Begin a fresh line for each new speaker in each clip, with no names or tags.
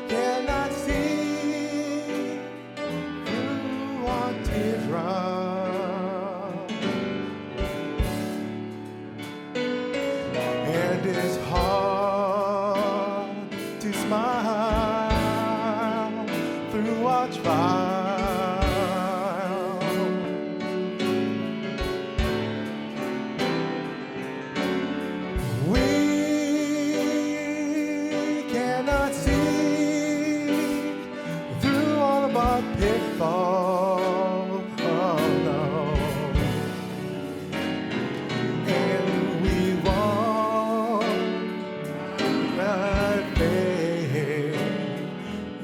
cannot see through our teardrops, and it's hard to smile through our trials. We cannot see through all of our pitfalls, oh no. And we walk by faith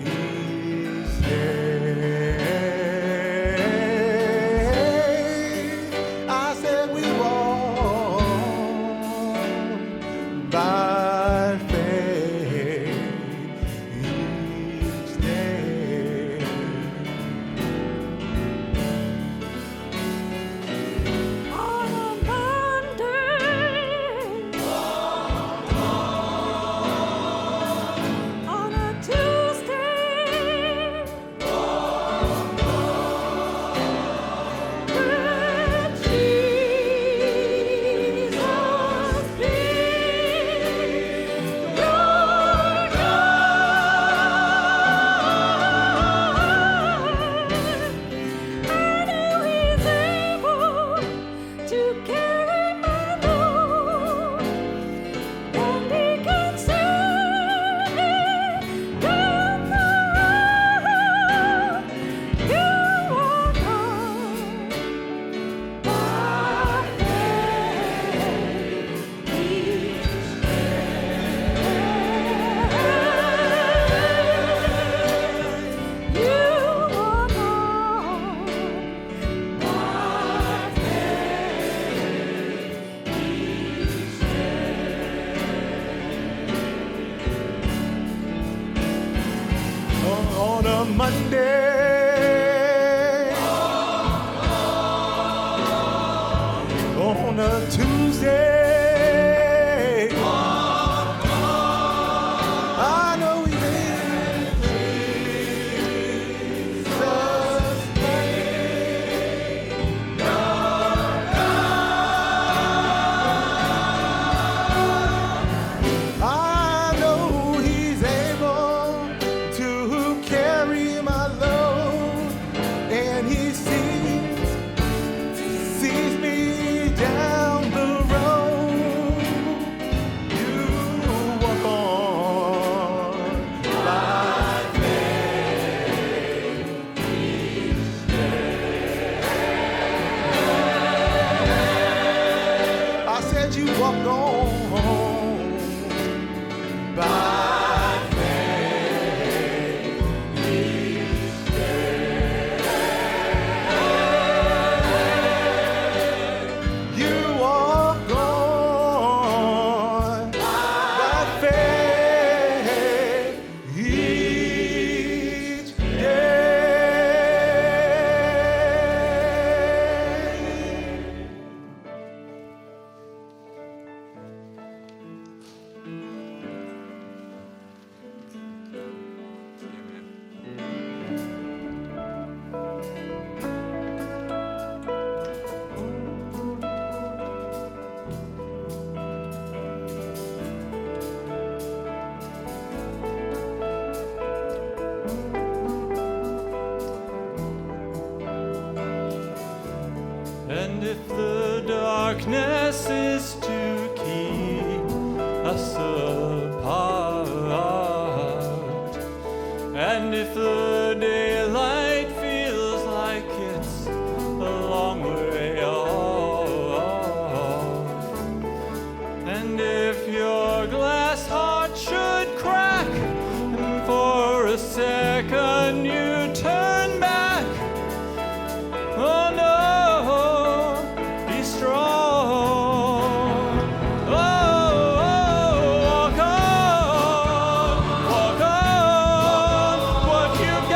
each day. I said we walk by faith each day.
On a Monday, on a Tuesday, with Jesus be your guide. I know He's able to carry my load, and He can send me down the road. You walk on by faith each day. You walk on by
On a Monday, on a Tuesday, I know He's able. Jesus I know He's able to carry my load, and He sees me down the road. You walk on by faith each day. I said you walk on by faith each day. You walk on by faith each
And if the darkness is to keep us apart, and if the daylight feels like it's a long way off, and if your glass heart should crack, and for a second you turn back, oh no, be strong. Oh, walk on, what you've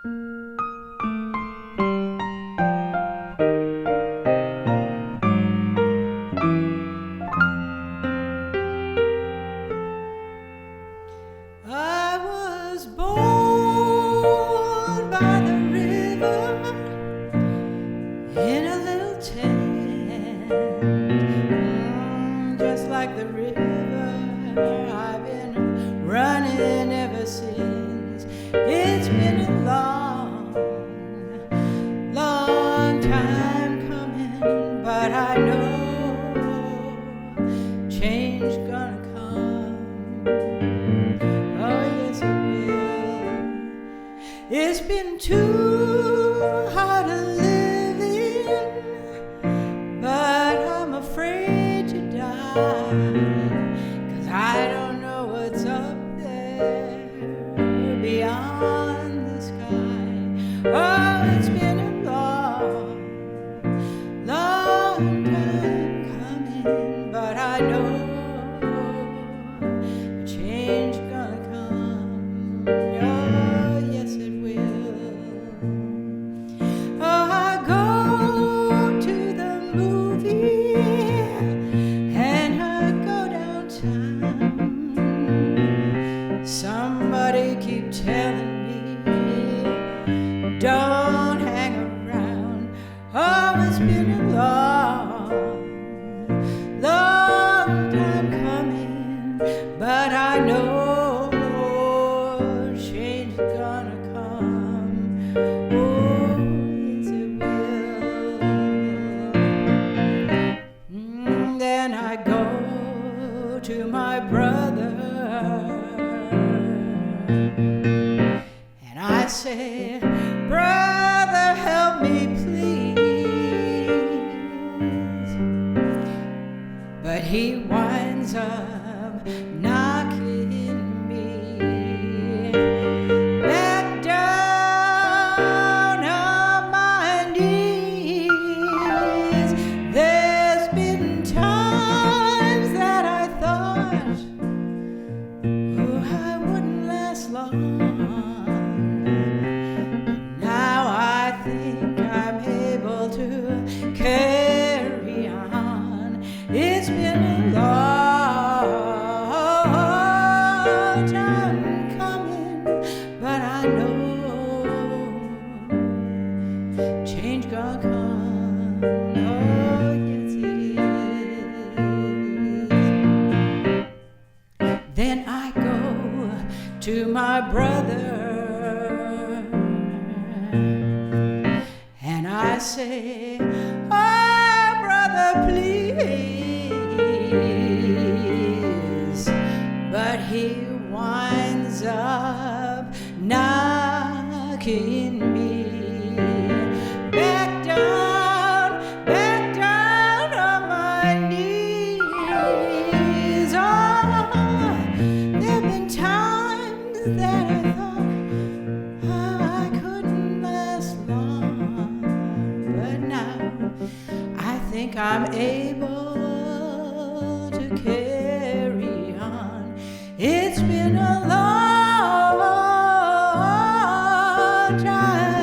I was born by the river in a little tent, just like the river I've been running ever since. It's been a long, long time coming, but I know change gonna come. Oh yes it will. It's been too hard to live in, but I'm afraid to die, 'cause I don't know what's up there beyond the sky. Oh, it's been a long, long time coming, but I know a change gonna come. Oh, yes it will. Oh, I go to the movie and I go downtown. Somebody keep telling me don't hang around. Oh, it's been a long, long time coming, but I know change is gonna come. Oh, yes it will. Then I go to my brother and I say, brother, help me please. But he winds up knocking me back down on my knees. There's been times that I thought, oh, I wouldn't last long. Now I think I'm able to carry on. It's been a long time coming, but I know change gonna come. Oh, yes it is. Then I go to my brother and I say, oh, brother, please. But he winds up knocking me back down on my knees. Oh, there've been times that I thought, oh, I couldn't last long, but now I think I'm able to carry on. It's been a long time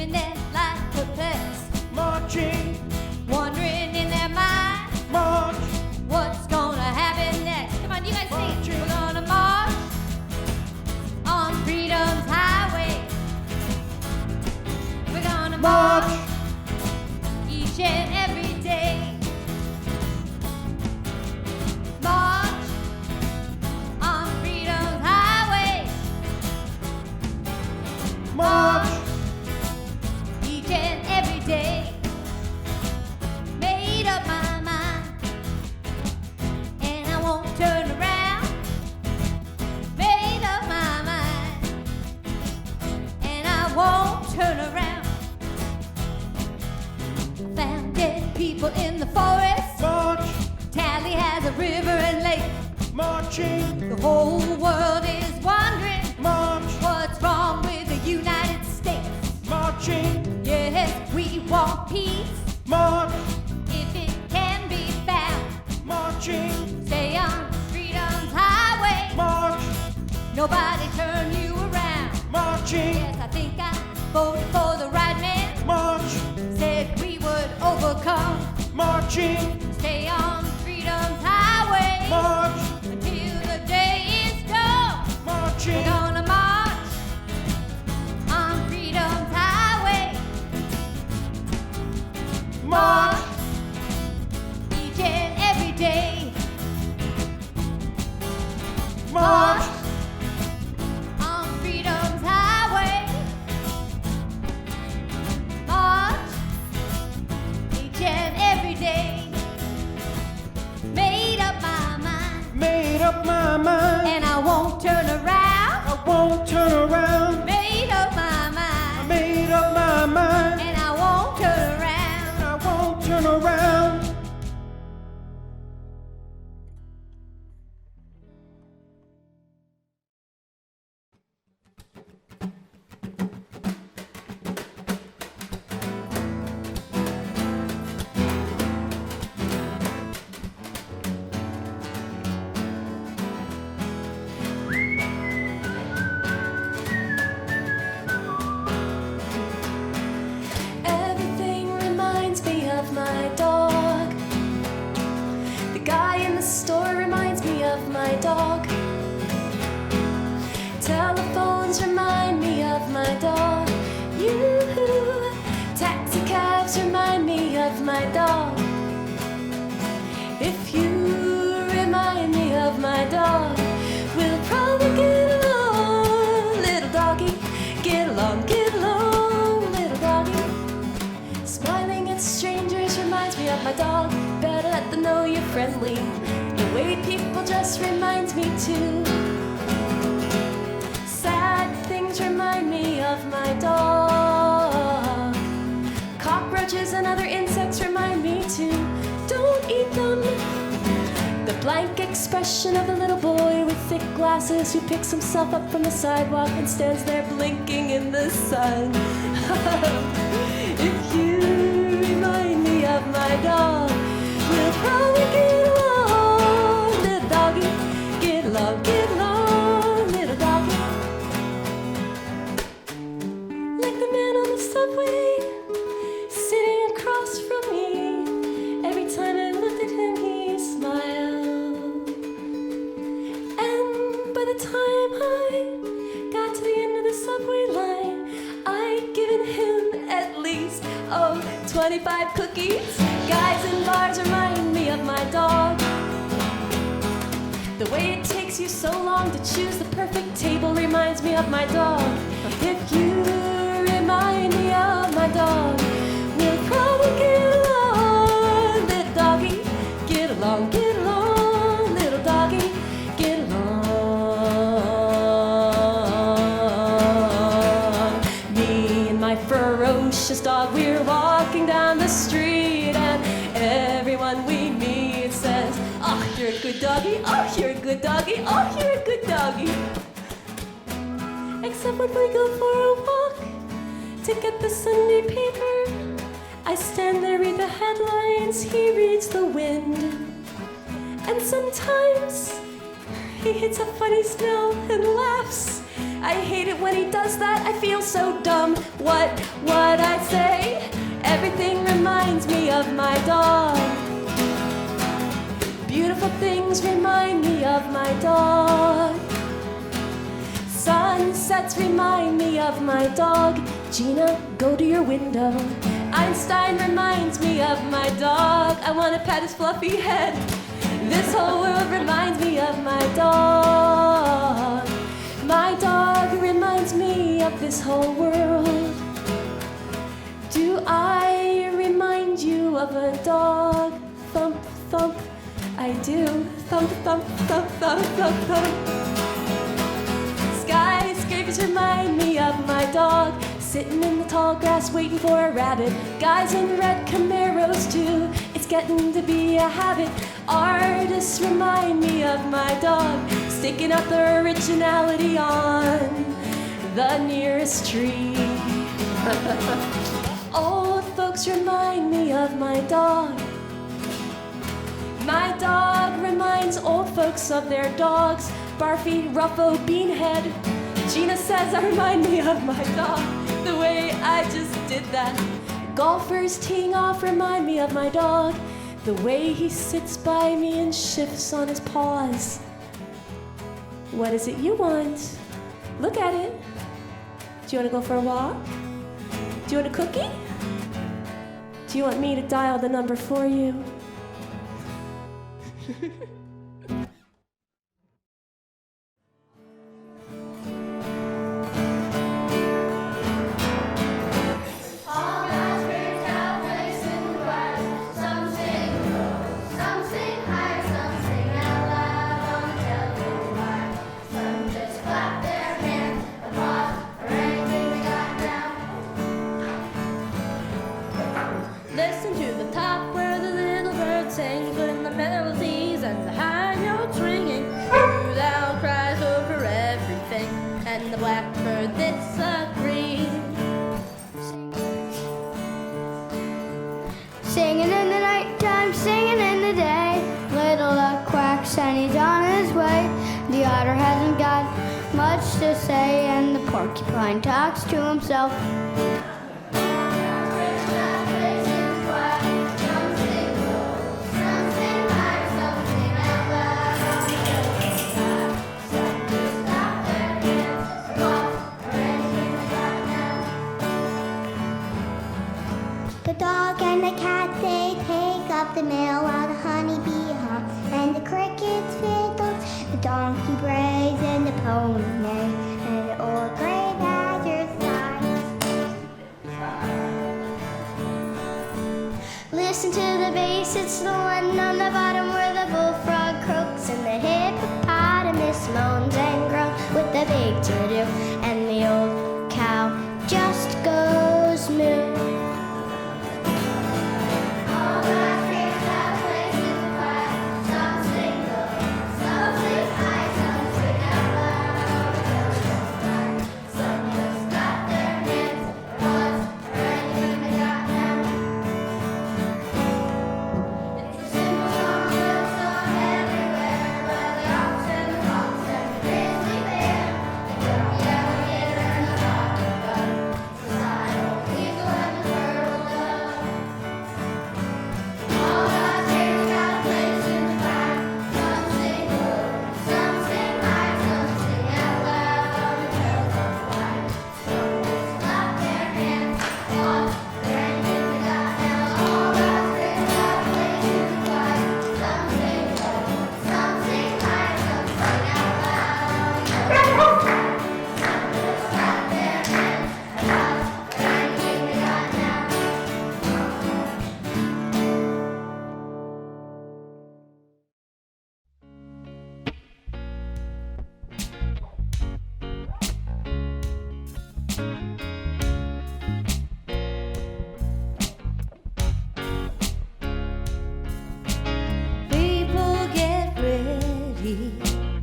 living their life perplexed,
marching,
wondering in their mind
march,
what's gonna happen next. Come on, you guys sing.
Marching.
We're gonna march on freedom's highway. We're gonna march
march,
each and every day. March on freedom's highway.
march,
Each and every day. Made up my mind, and I won't turn around. Made up my mind, and I won't turn around. Found dead people in the forest.
march,
Tally has a river and lake.
marching,
The whole world is wondering
march,
what's wrong with the United States.
marching,
Yes, we want peace
march,
if it can be found.
marching,
Stay on freedom's highway.
march,
Nobody turn you around.
marching,
Yes, I think I voted for the right man.
march,
Said we would overcome.
marching,
Stay on freedom's highway
march,
until the day is done. We're
marching,
gonna march on freedom's highway.
march,
Each and every day.
march,
On freedom's highway. March each and every day. Made up my mind,
made up my mind,
and I won't turn around.
I won't turn around,
Made up my
I
mind,
made up my mind,
and I won't turn around.
I won't turn around.
Everything reminds me of my dog. The guy in the store reminds me of my dog. Telephones remind me of my dog. Yoo-hoo. Taxi cabs remind me of my dog. If you remind me of my dog, we'll probably get along. Little doggy, get along, little doggy. Smiling at strangers reminds me of my dog. Better let them know you're friendly. The way people dress reminds me too. Sad things remind me of my dog. Cockroaches and other insects remind me too. Don't eat them. The blank expression of a little boy with thick glasses who picks himself up from the sidewalk and stands there blinking in the sun. If you remind me of my dog, we'll probably get along. Little doggy, get along, little doggy. Like the man on the subway, sitting across from me. Every time I looked at him, he smiled. And by the time I got to the end of the subway line, I'd given him at least 25 cookies. Guys in bars remind me of my dog. The way it takes you so long to choose the perfect table reminds me of my dog. If you remind me of my dog, we'll probably get along. Little doggy, get along, little doggy, get along. Me and my ferocious dog, we're walking down the street, and everyone we meet says, "Oh, you're a good doggy, oh, you're a good doggy, oh, you're a good doggy." Except when we go for a walk to get the Sunday paper, I stand there, read the headlines, he reads the wind. And sometimes he hits a funny smell and laughs I hate it when he does that. I feel so dumb. What I say? Everything reminds me of my dog. Beautiful things remind me of my dog. Sunsets remind me of my dog. Gina, go to your window. Einstein reminds me of my dog. I want to pat his fluffy head. This whole world reminds me of my dog. My dog reminds me of this whole world. Do I remind you of a dog? Thump, thump, I do. Thump, thump, thump, thump, thump, thump. Skyscrapers remind me of my dog. Sitting in the tall grass waiting for a rabbit. Guys in red Camaros too. It's getting to be a habit. Artists remind me of my dog. Sticking up their originality on the nearest tree. Old folks remind me of my dog. My dog reminds old folks of their dogs. Barfy, Ruffo, Beanhead. Gina says I remind me of my dog. The way I just did that. Golfers teeing off remind me of my dog. The way he sits by me and shifts on his paws. What is it you want? Look at it. Do you want to go for a walk? Do you want a cookie? Do you want me to dial the number for you?
Listen to the top where the little bird sings, putting the melodies and the high notes ringing. Through the owl cries over everything, and the blackbird disagrees.
Singing in the nighttime, singing in the day. Little duck quacks and he's on his way. The otter hasn't got much to say, and the porcupine talks to himself. The dog and the cat, they take up the mail while the honeybee hums and the crickets fiddle, the donkey brays and the pony neigh, and the old gray badger sighs. Listen to the bass, it's the one on the bottom where the bullfrog croaks and the hippopotamus moans and groans with the big to-do, and the old cow just goes moo.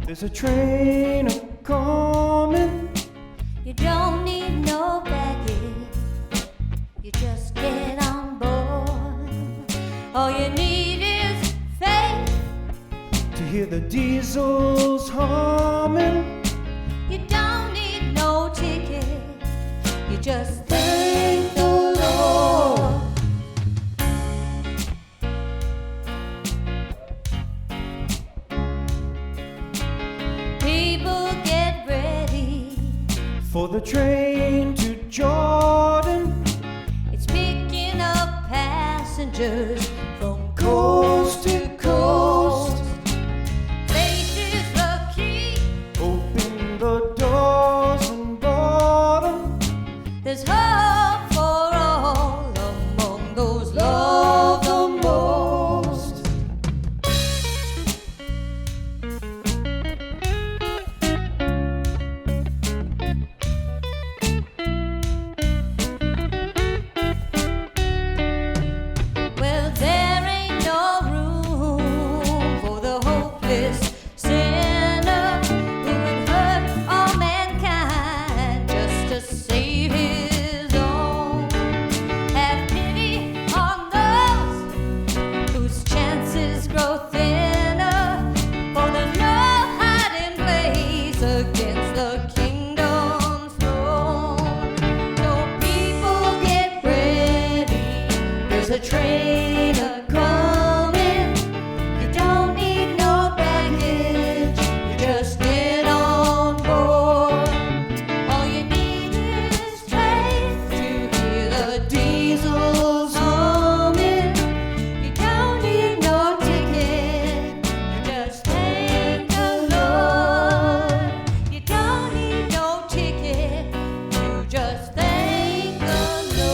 There's a train a-comin'.
You don't need no baggage, you just get on board. All you need is faith
To hear the diesels humming.
You don't need just thank the Lord. People get ready
for the train to Jordan,
it's picking up passengers from
coast to coast.
Faith is the key.
Open the doors and board 'em.
There's hope for all among those loved the most. Well, there ain't no room for the hopeless sinner who would hurt all mankind just to save his own. Have pity on those whose chances grow thinner, for there's no hiding place against the kingdom's throne. So people get ready, there's a train a-coming. You don't need no baggage, you just get on board. All you need is faith to hear the diesels humming. You don't need no ticket, you just thank the Lord. You don't need no ticket, you just thank the Lord.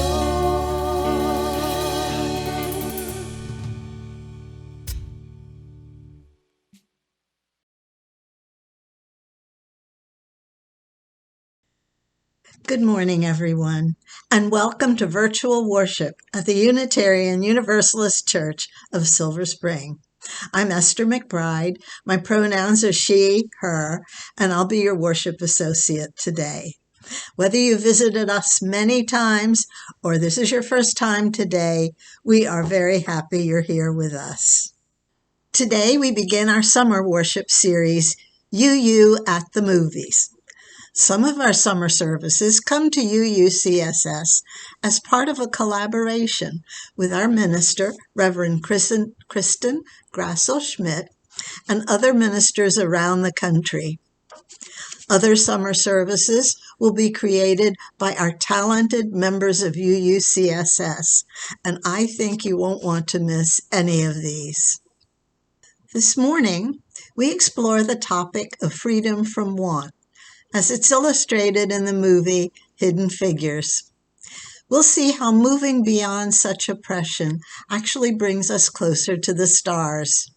Good morning, everyone, and welcome to virtual worship at the Unitarian Universalist Church of Silver Spring. I'm Esther McBride. My pronouns are she, her, and I'll be your worship associate today. Whether you visited us many times or this is your first time today, we are very happy you're here with us. Today, we begin our summer worship series, UU at the Movies. Some of our summer services come to UUCSS as part of a collaboration with our minister, Reverend Kristen Grassel-Schmidt, and other ministers around the country. Other summer services will be created by our talented members of UUCSS, and I think you won't want to miss any of these. This morning, we explore the topic of freedom from want, as it's illustrated in the movie Hidden Figures. We'll see how moving beyond such oppression actually brings us closer to the stars.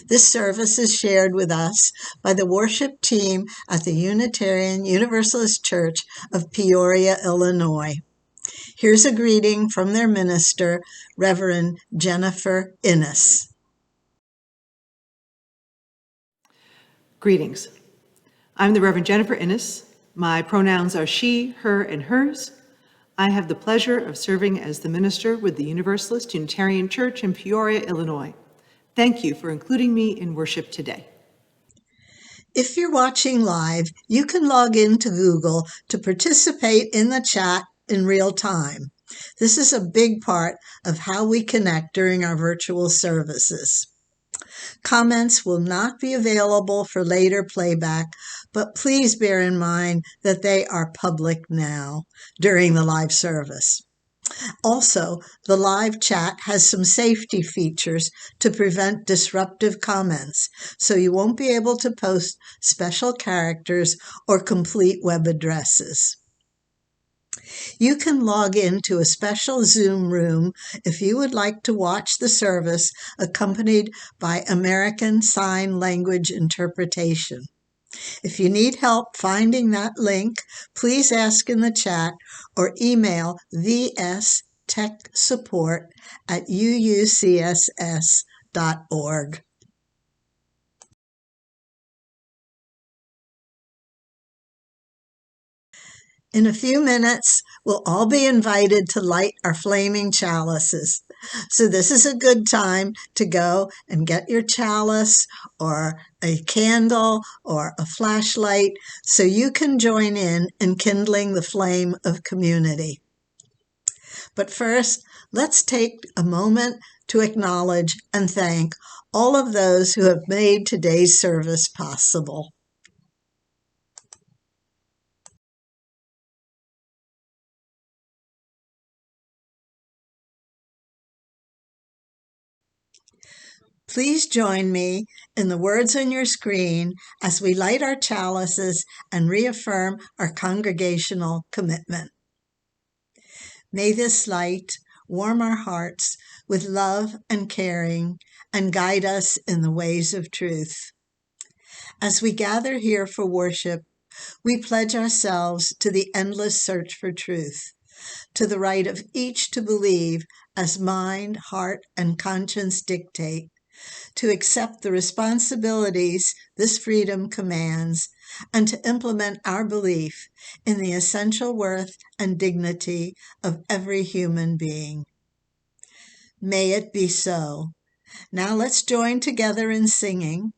This service is shared with us by the worship team at the Unitarian Universalist Church of Peoria, Illinois. Here's a greeting from their minister, Reverend Jennifer Innes.
Greetings. I'm the Reverend Jennifer Innes. My pronouns are she, her, and hers. I have the pleasure of serving as the minister with the Universalist Unitarian Church in Peoria, Illinois. Thank you for including me in worship today.
If you're watching live, you can log into Google to participate in the chat in real time. This is a big part of how we connect during our virtual services. Comments will not be available for later playback, but please bear in mind that they are public now during the live service. Also, the live chat has some safety features to prevent disruptive comments, so you won't be able to post special characters or complete web addresses. You can log into a special Zoom room if you would like to watch the service accompanied by American Sign Language interpretation. If you need help finding that link, please ask in the chat or email vstechsupport@uucss.org. In a few minutes, we'll all be invited to light our flaming chalices. So this is a good time to go and get your chalice or a candle or a flashlight so you can join in kindling the flame of community. But first, let's take a moment to acknowledge and thank all of those who have made today's service possible. Please join me in the words on your screen as we light our chalices and reaffirm our congregational commitment. May this light warm our hearts with love and caring and guide us in the ways of truth. As we gather here for worship, we pledge ourselves to the endless search for truth, to the right of each to believe as mind, heart, and conscience dictate, to accept the responsibilities this freedom commands, and to implement our belief in the essential worth and dignity of every human being. May it be so. Now let's join together in singing.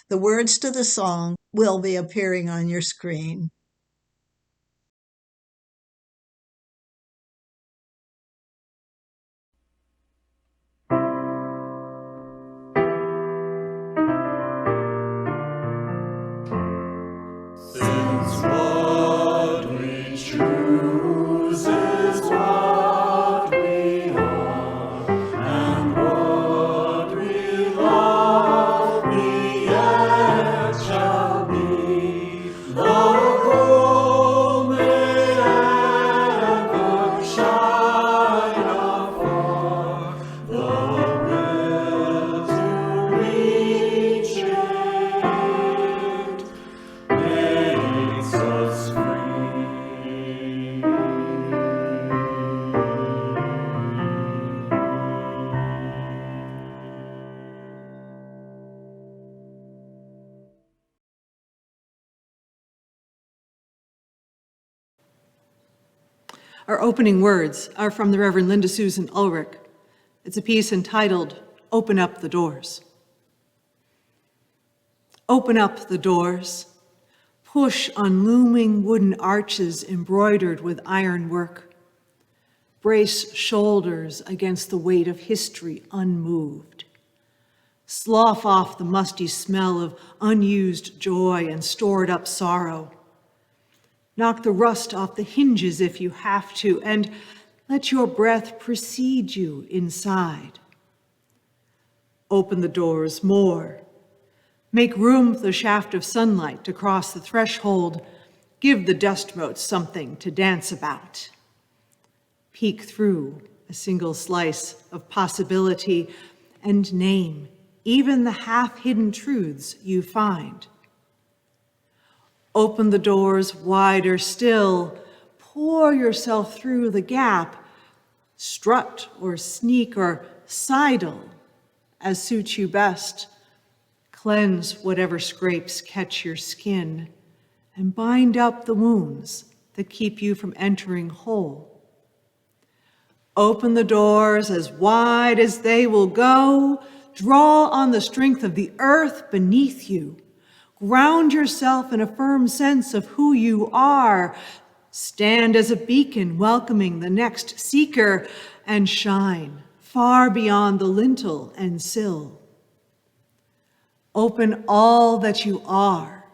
The words to the song will be appearing on your screen.
Since what we choose is what we are, and what we love we yet shall be. The goal may ever shine afar, the will to reach it makes us free.
Our opening words are from the Reverend Linda Susan Ulrich. It's a piece entitled, Open Up the Doors. Open up the doors. Push on looming wooden arches embroidered with iron work. Brace shoulders against the weight of history unmoved. Slough off the musty smell of unused joy and stored up sorrow. Knock the rust off the hinges if you have to, and let your breath precede you inside. Open the doors more. Make room for the shaft of sunlight to cross the threshold. Give the dust motes something to dance about. Peek through a single slice of possibility and name even the half-hidden truths you find. Open the doors wider still. Pour yourself through the gap. Strut or sneak or sidle as suits you best. Cleanse whatever scrapes catch your skin and bind up the wounds that keep you from entering whole. Open the doors as wide as they will go. Draw on the strength of the earth beneath you. Ground yourself in a firm sense of who you are. Stand as a beacon welcoming the next seeker and shine far beyond the lintel and sill. Open all that you are.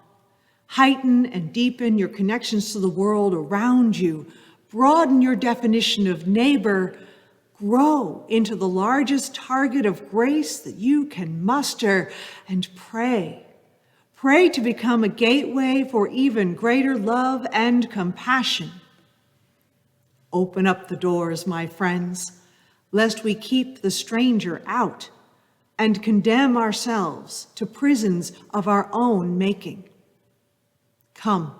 Heighten and deepen your connections to the world around you. Broaden your definition of neighbor. Grow into the largest target of grace that you can muster, and pray. Pray to become a gateway for even greater love and compassion. Open up the doors, my friends, lest we keep the stranger out and condemn ourselves to prisons of our own making. Come,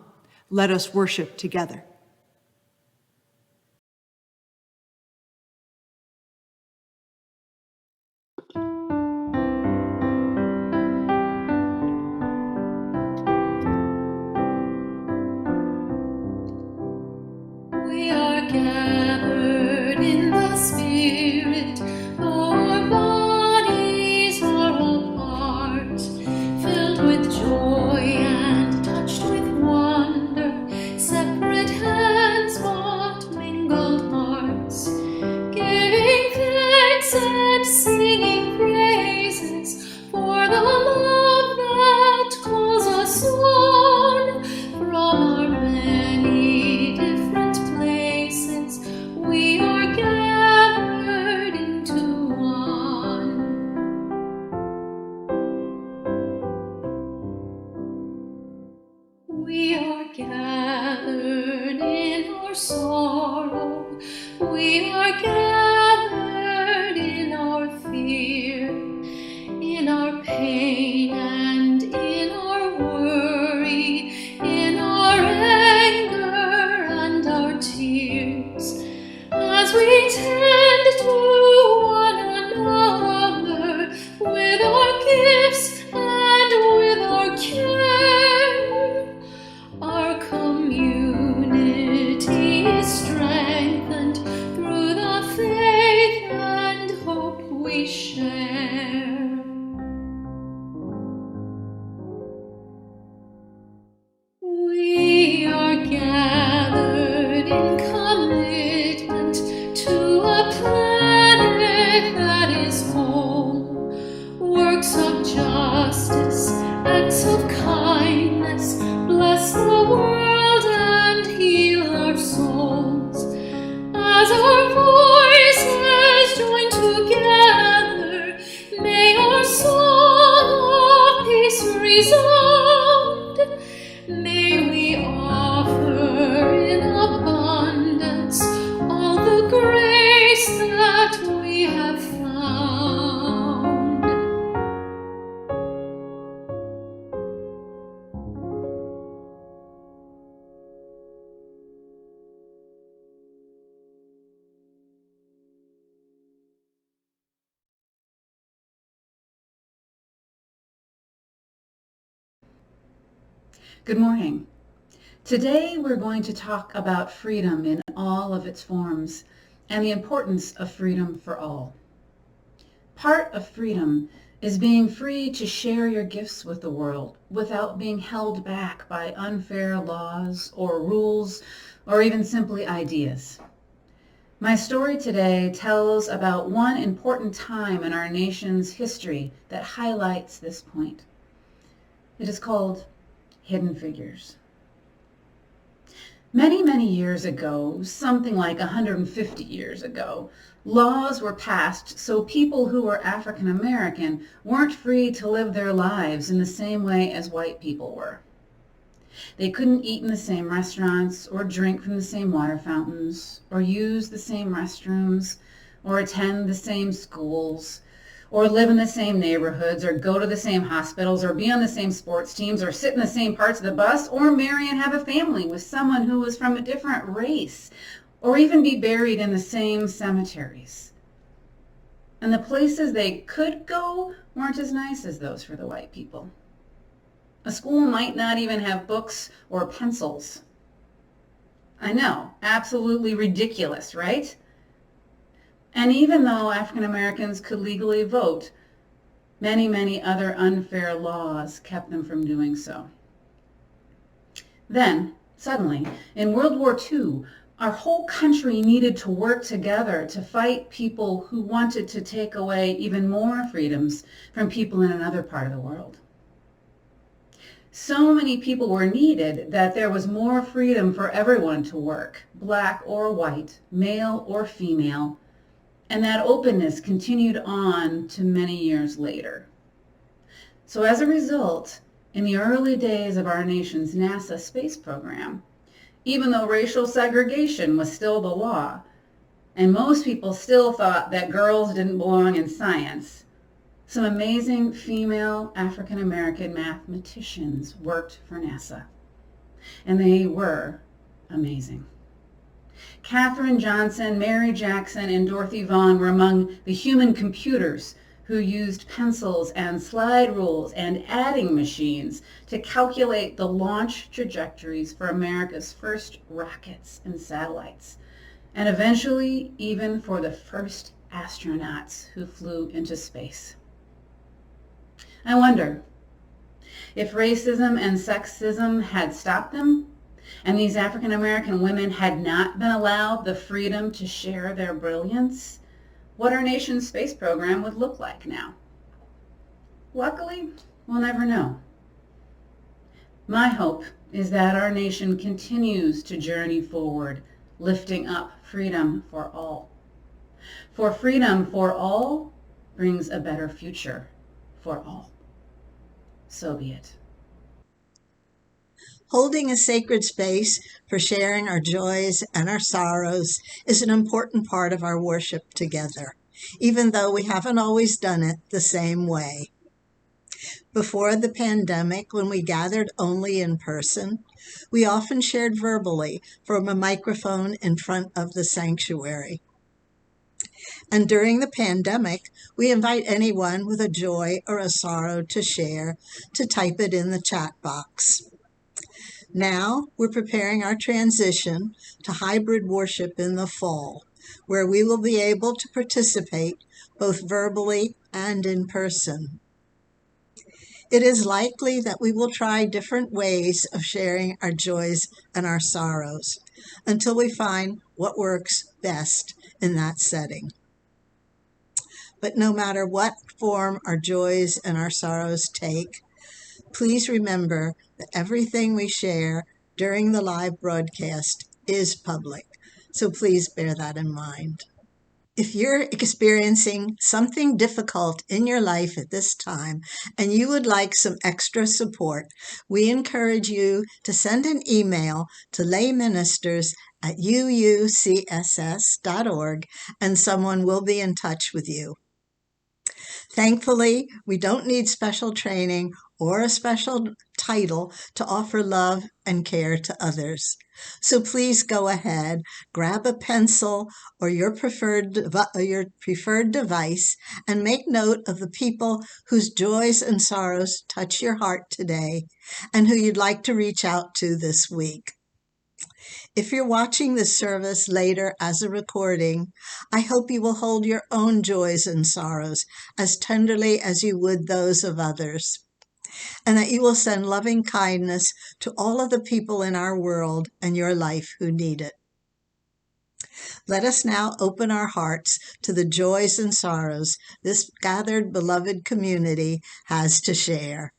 let us worship together.
We are gathered in the Spirit
sorrow. We are gathered in our fear, in our pain and in our worry, in our anger and our tears, as we tend to one another with our gifts and with our care. Our community is strengthened through the faith and hope we share. We are gathered in commitment to a planet that is home. Works of justice, acts of kindness, bless the world and heal our souls. As our voices join together, may our song of peace resound. May we offer in abundance all the grace that we have found.
Good morning. Today we're going to talk about freedom in all of its forms and the importance of freedom for all. Part of freedom is being free to share your gifts with the world without being held back by unfair laws or rules or even simply ideas. My story today tells about one important time in our nation's history that highlights this point. It is called Hidden Figures. Many, many years ago, something like 150 years ago, laws were passed so people who were African American weren't free to live their lives in the same way as white people were. They couldn't eat in the same restaurants or drink from the same water fountains or use the same restrooms or attend the same schools or live in the same neighborhoods, or go to the same hospitals, or be on the same sports teams, or sit in the same parts of the bus, or marry and have a family with someone who was from a different race, or even be buried in the same cemeteries. And the places they could go weren't as nice as those for the white people. A school might not even have books or pencils. I know, absolutely ridiculous, right? And even though African Americans could legally vote, many, many other unfair laws kept them from doing so. Then, suddenly, in World War II, our whole country needed to work together to fight people who wanted to take away even more freedoms from people in another part of the world. So many people were needed that there was more freedom for everyone to work, black or white, male or female, and that openness continued on to many years later. So as a result, in the early days of our nation's NASA space program, even though racial segregation was still the law, and most people still thought that girls didn't belong in science, some amazing female African American mathematicians worked for NASA. And they were amazing. Katherine Johnson, Mary Jackson, and Dorothy Vaughan were among the human computers who used pencils and slide rules and adding machines to calculate the launch trajectories for America's first rockets and satellites, and eventually even for the first astronauts who flew into space. I wonder if racism and sexism had stopped them, and these African American women had not been allowed the freedom to share their brilliance, what our nation's space program would look like now. Luckily, we'll never know. My hope is that our nation continues to journey forward, lifting up freedom for all. For freedom for all brings a better future for all. So be it.
Holding a sacred space for sharing our joys and our sorrows is an important part of our worship together, even though we haven't always done it the same way. Before the pandemic, when we gathered only in person, we often shared verbally from a microphone in front of the sanctuary. And during the pandemic, we invite anyone with a joy or a sorrow to share to type it in the chat box. Now we're preparing our transition to hybrid worship in the fall, where we will be able to participate both verbally and in person. It is likely that we will try different ways of sharing our joys and our sorrows until we find what works best in that setting. But no matter what form our joys and our sorrows take, please remember that everything we share during the live broadcast is public, so please bear that in mind. If you're experiencing something difficult in your life at this time and you would like some extra support, we encourage you to send an email to layministers@uucss.org and someone will be in touch with you. Thankfully, we don't need special training or a special title to offer love and care to others. So please go ahead, grab a pencil or your preferred device and make note of the people whose joys and sorrows touch your heart today and who you'd like to reach out to this week. If you're watching this service later as a recording, I hope you will hold your own joys and sorrows as tenderly as you would those of others, and that you will send loving kindness to all of the people in our world and your life who need it. Let us now open our hearts to the joys and sorrows this gathered beloved community has to share.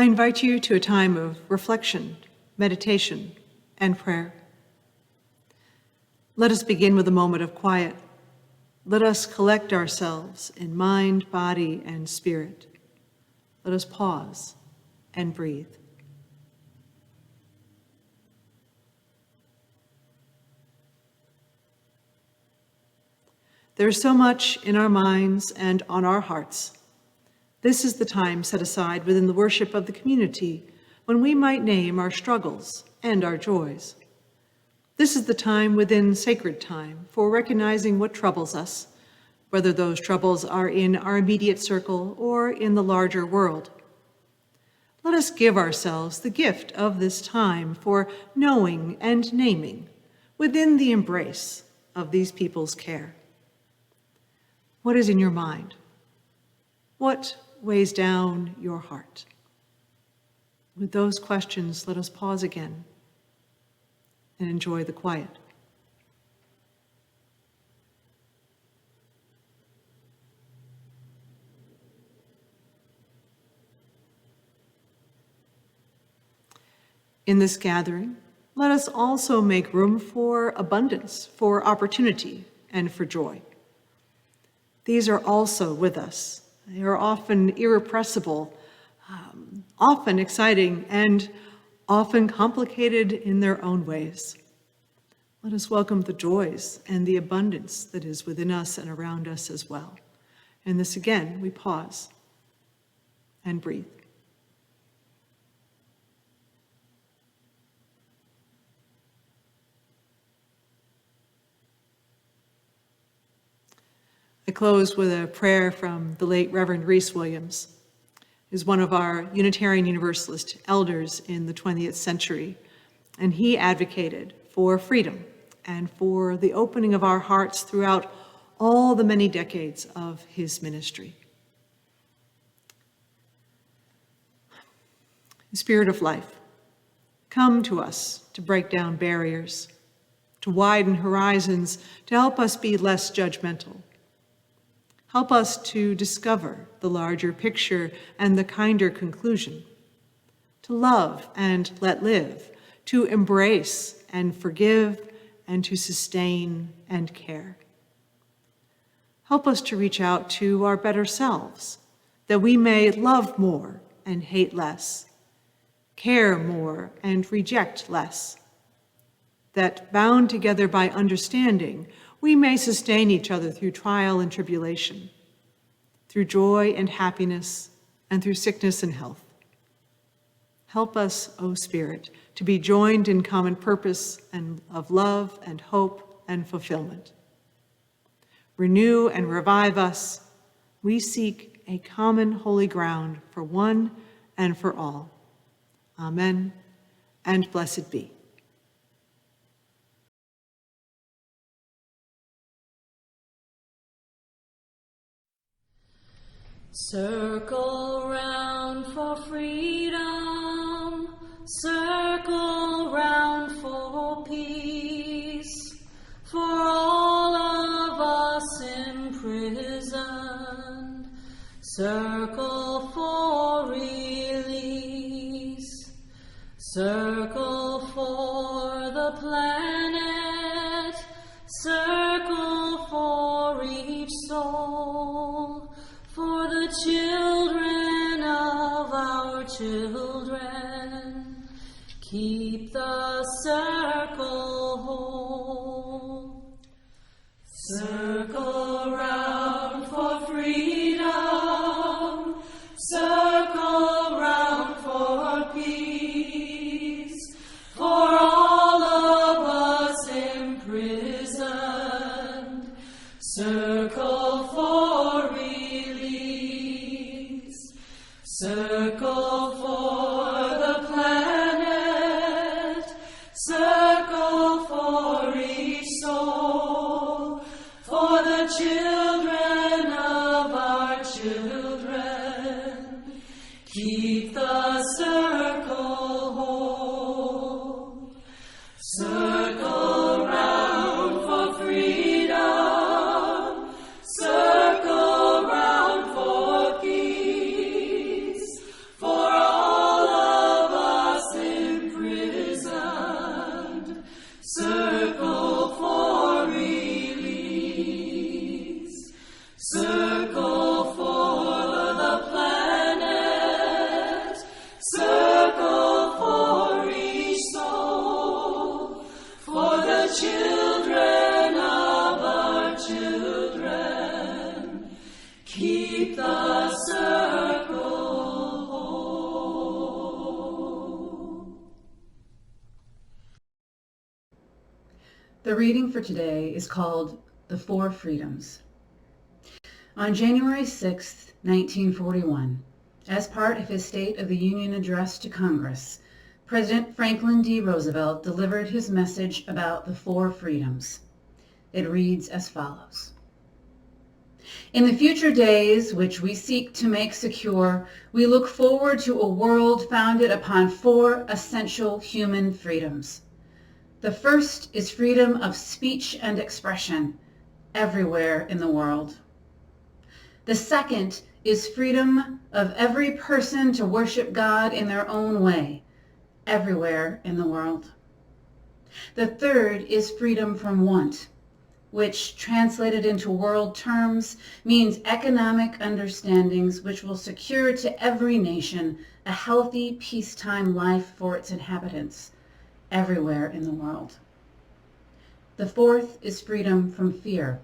I invite you to a time of reflection, meditation, and prayer. Let us begin with a moment of quiet. Let us collect ourselves in mind, body, and spirit. Let us pause and breathe. There is so much in our minds and on our hearts. This is the time set aside within the worship of the community when we might name our struggles and our joys. This is the time within sacred time for recognizing what troubles us, whether those troubles are in our immediate circle or in the larger world. Let us give ourselves the gift of this time for knowing and naming within the embrace of these people's care. What is in your mind? What weighs down your heart? With those questions, let us pause again and enjoy the quiet. In this gathering, let us also make room for abundance, for opportunity, and for joy. These are also with us. They are often irrepressible, often exciting, and often complicated in their own ways. Let us welcome the joys and the abundance that is within us and around us as well. In this again, we pause and breathe. I close with a prayer from the late Reverend Reese Williams, who's one of our Unitarian Universalist elders in the 20th century, and he advocated for freedom and for the opening of our hearts throughout all the many decades of his ministry. Spirit of life, come to us to break down barriers, to widen horizons, to help us be less judgmental. Help us to discover the larger picture and the kinder conclusion, to love and let live, to embrace and forgive, and to sustain and care. Help us to reach out to our better selves, that we may love more and hate less, care more and reject less, that bound together by understanding, we may sustain each other through trial and tribulation, through joy and happiness, and through sickness and health. Help us, O Spirit, to be joined in common purpose and of love and hope and fulfillment. Renew and revive us. We seek a common holy ground for one and for all. Amen, and blessed be.
Circle round for freedom, circle round for peace, for all of us imprisoned, circle for release, circle for the planet, circle for each soul, for the children of our children, keep the circle whole. Circle round for freedom, circle round for peace, for all of us imprisoned, circle for release, circle for the planet, circle for each soul, for the children of our children, keep the circle whole. Circle round for freedom, circle round for peace, for all Circle for release. Circle for the planet. Circle for each soul. For the children of our children. Keep the circle whole.
The reading for today is called The Four Freedoms. On January 6, 1941, as part of his State of the Union address to Congress, President Franklin D. Roosevelt delivered his message about the four freedoms. It reads as follows. In the future days, which we seek to make secure, we look forward to a world founded upon four essential human freedoms. The first is freedom of speech and expression everywhere in the world. The second is freedom of every person to worship God in their own way everywhere in the world. The third is freedom from want, which translated into world terms means economic understandings which will secure to every nation a healthy peacetime life for its inhabitants everywhere in the world. The fourth is freedom from fear,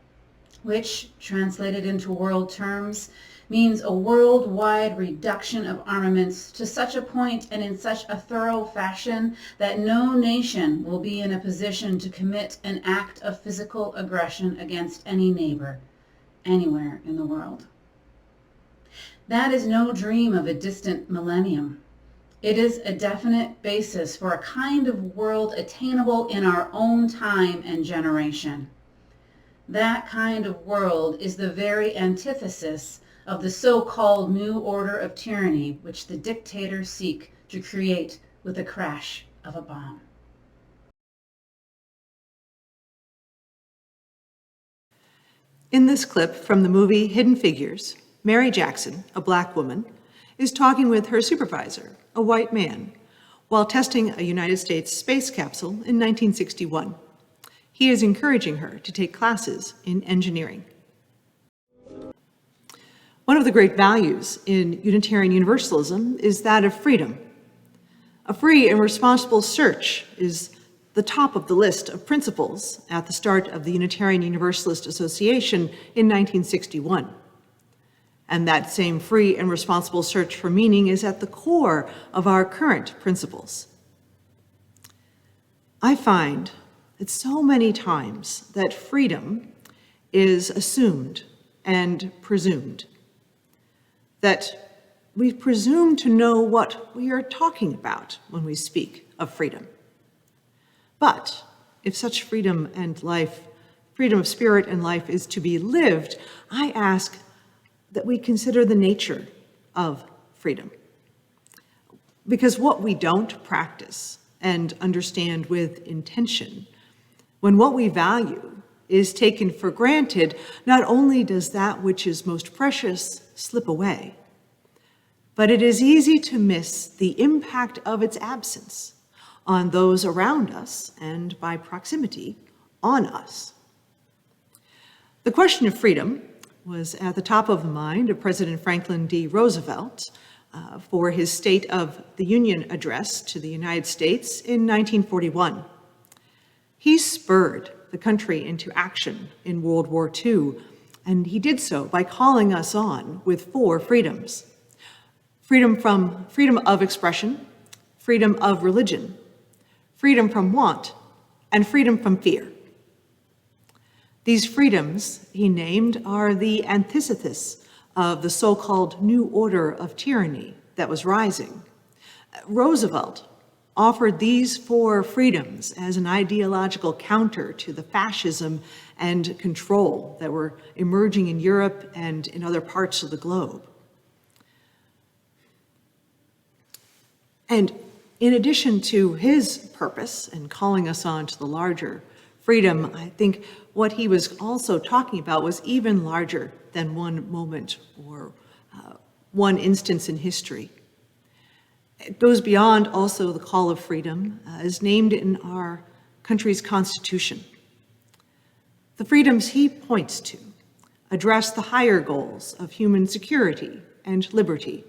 which translated into world terms means a worldwide reduction of armaments to such a point and in such a thorough fashion that no nation will be in a position to commit an act of physical aggression against any neighbor anywhere in the world. That is no dream of a distant millennium. It is a definite basis for a kind of world attainable in our own time and generation. That kind of world is the very antithesis of the so-called new order of tyranny which the dictators seek to create with the crash of a bomb.
In this clip from the movie Hidden Figures, Mary Jackson, a black woman, is talking with her supervisor, a white man, while testing a United States space capsule in 1961. He is encouraging her to take classes in engineering. One of the great values in Unitarian Universalism is that of freedom. A free and responsible search is the top of the list of principles at the start of the Unitarian Universalist Association in 1961. And that same free and responsible search for meaning is at the core of our current principles. I find that so many times that freedom is assumed and presumed, that we presume to know what we are talking about when we speak of freedom. But if such freedom and life, freedom of spirit and life is to be lived, I ask that we consider the nature of freedom. Because what we don't practice and understand with intention, when what we value is taken for granted, not only does that which is most precious slip away, but it is easy to miss the impact of its absence on those around us and, by proximity, on us. The question of freedom was at the top of the mind of President Franklin D. Roosevelt for his State of the Union address to the United States in 1941. He spurred the country into action in World War II, and he did so by calling us on with four freedoms. Freedom of expression, freedom of religion, freedom from want, and freedom from fear. These freedoms, he named, are the antithesis of the so-called new order of tyranny that was rising. Roosevelt offered these four freedoms as an ideological counter to the fascism and control that were emerging in Europe and in other parts of the globe. And in addition to his purpose in calling us on to the larger freedom, I think what he was also talking about was even larger than one moment or one instance in history. It goes beyond also the call of freedom, as named in our country's constitution. The freedoms he points to address the higher goals of human security and liberty.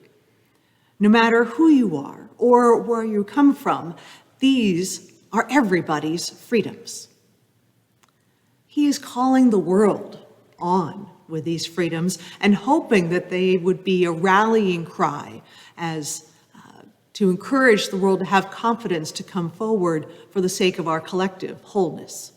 No matter who you are or where you come from, these are everybody's freedoms. He is calling the world on with these freedoms and hoping that they would be a rallying cry as to encourage the world to have confidence to come forward for the sake of our collective wholeness.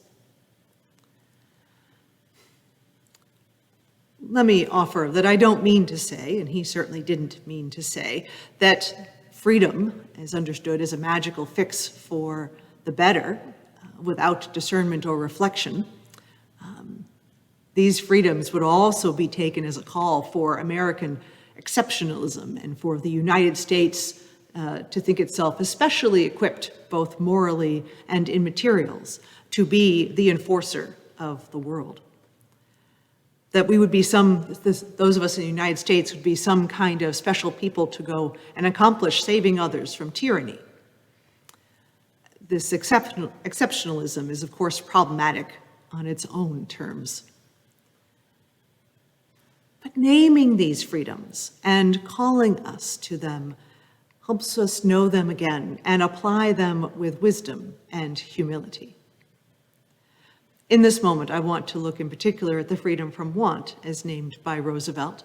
Let me offer that I don't mean to say, and he certainly didn't mean to say, that freedom is understood as a magical fix for the better without discernment or reflection. These freedoms would also be taken as a call for American exceptionalism and for the United States to think itself especially equipped, both morally and in materials, to be the enforcer of the world. That we would be those of us in the United States would be some kind of special people to go and accomplish saving others from tyranny. This exceptionalism is, of course, problematic on its own terms. But naming these freedoms and calling us to them helps us know them again and apply them with wisdom and humility. In this moment, I want to look in particular at the freedom from want as named by Roosevelt.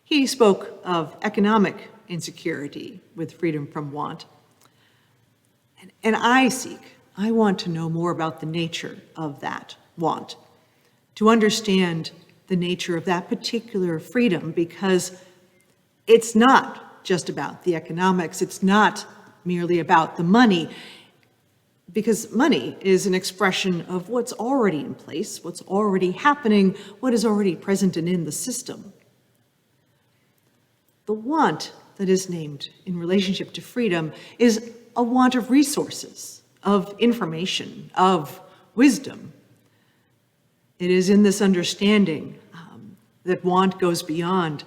He spoke of economic insecurity with freedom from want. And I want to know more about the nature of that want, to understand the nature of that particular freedom, because it's not just about the economics, it's not merely about the money, because money is an expression of what's already in place, what's already happening, what is already present and in the system. The want that is named in relationship to freedom is a want of resources, of information, of wisdom. It is in this understanding that want goes beyond,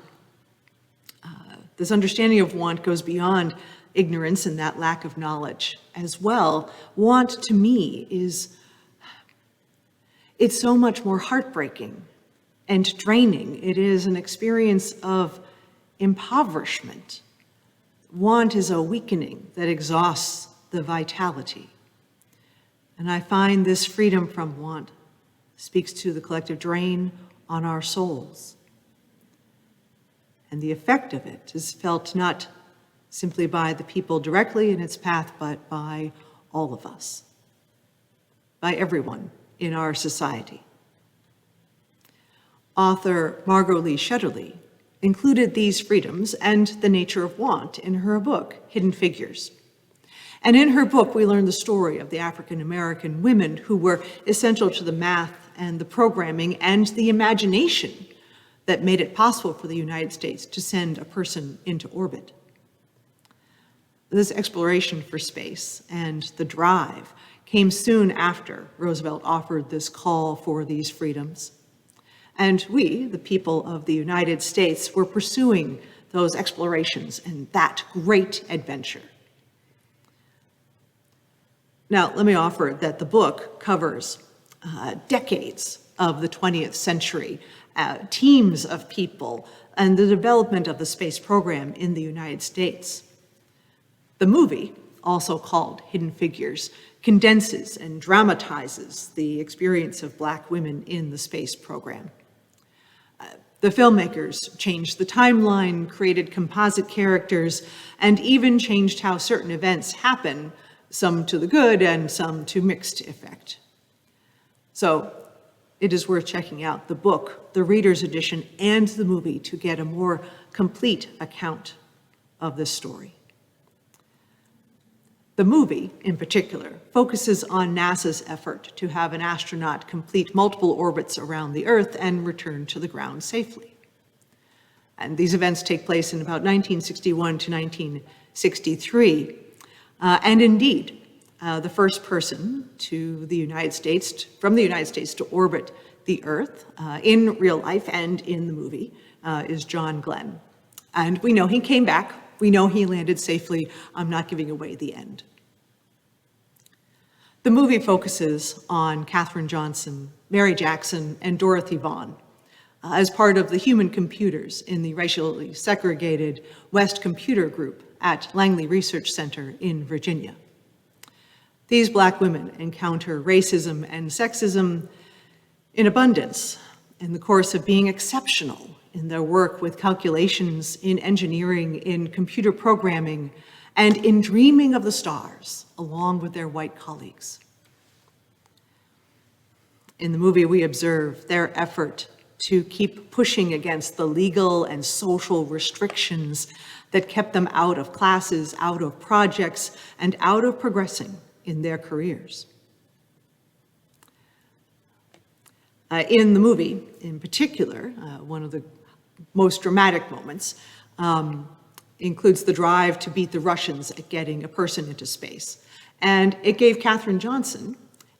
this understanding of want goes beyond ignorance and that lack of knowledge as well. Want to me it's so much more heartbreaking and draining. It is an experience of impoverishment. Want is a weakening that exhausts the vitality. And I find this freedom from want speaks to the collective drain on our souls. And the effect of it is felt not simply by the people directly in its path, but by all of us, by everyone in our society. Author Margot Lee Shetterly included these freedoms and the nature of want in her book, Hidden Figures. And in her book, we learn the story of the African-American women who were essential to the math and the programming and the imagination that made it possible for the United States to send a person into orbit. This exploration for space and the drive came soon after Roosevelt offered this call for these freedoms. And we, the people of the United States, were pursuing those explorations and that great adventure. Now, let me offer that the book covers decades of the 20th century, teams of people, and the development of the space program in the United States. The movie, also called Hidden Figures, condenses and dramatizes the experience of Black women in the space program. The filmmakers changed the timeline, created composite characters, and even changed how certain events happen, some to the good and some to mixed effect. So it is worth checking out the book, the reader's edition, and the movie to get a more complete account of this story. The movie, in particular, focuses on NASA's effort to have an astronaut complete multiple orbits around the Earth and return to the ground safely. And these events take place in about 1961 to 1963. And indeed, the first person to the United States, from the United States to orbit the Earth in real life and in the movie is John Glenn. And we know he came back. We know he landed safely. I'm not giving away the end. The movie focuses on Katherine Johnson, Mary Jackson, and Dorothy Vaughan as part of the human computers in the racially segregated West Computer Group at Langley Research Center in Virginia. These Black women encounter racism and sexism in abundance in the course of being exceptional in their work with calculations, in engineering, in computer programming, and in dreaming of the stars along with their white colleagues. In the movie, we observe their effort to keep pushing against the legal and social restrictions that kept them out of classes, out of projects, and out of progressing in their careers. In the movie, in particular, one of the most dramatic moments includes the drive to beat the Russians at getting a person into space. And it gave Katherine Johnson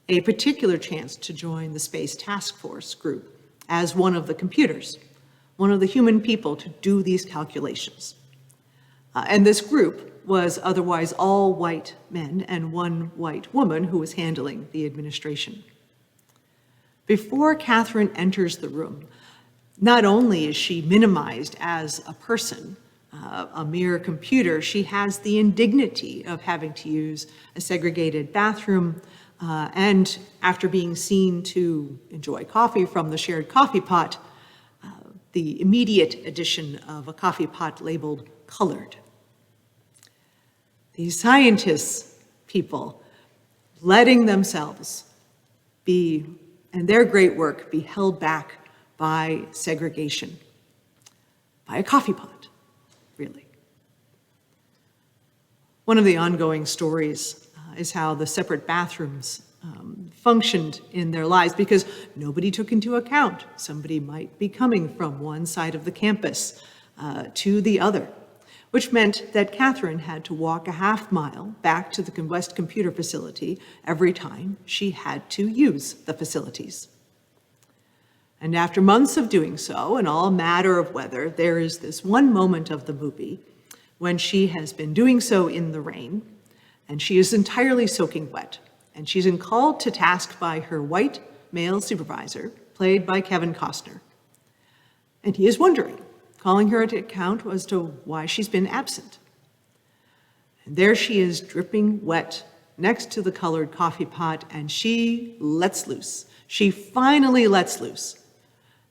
a particular chance to join the Space Task Force group as one of the computers, one of the human people to do these calculations. And this group was otherwise all white men and one white woman who was handling the administration. Before Katherine enters the room, not only is she minimized as a person, a mere computer, she has the indignity of having to use a segregated bathroom, and after being seen to enjoy coffee from the shared coffee pot, the immediate addition of a coffee pot labeled colored. These scientists, people, letting themselves be, and their great work be held back by segregation, by a coffee pot, really. One of the ongoing stories is how the separate bathrooms functioned in their lives because nobody took into account somebody might be coming from one side of the campus to the other, which meant that Katherine had to walk a half mile back to the West Computer Facility every time she had to use the facilities. And after months of doing so, and all matter of weather, there is this one moment of the movie when she has been doing so in the rain, and she is entirely soaking wet, and she's been called to task by her white male supervisor, played by Kevin Costner. And he is wondering, calling her to account as to why she's been absent. And there she is, dripping wet, next to the colored coffee pot, and she lets loose. She finally lets loose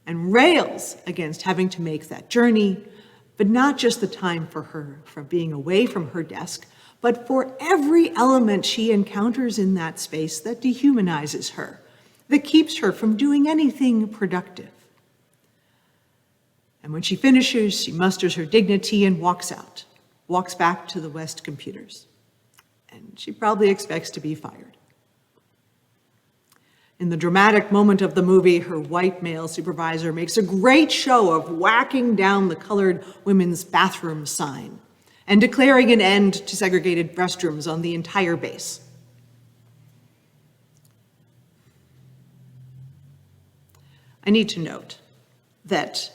and rails against having to make that journey, but not just the time for her from being away from her desk, but for every element she encounters in that space that dehumanizes her, that keeps her from doing anything productive. And when she finishes, she musters her dignity and walks out, walks back to the West Computers. And she probably expects to be fired. In the dramatic moment of the movie, her white male supervisor makes a great show of whacking down the colored women's bathroom sign and declaring an end to segregated restrooms on the entire base. I need to note that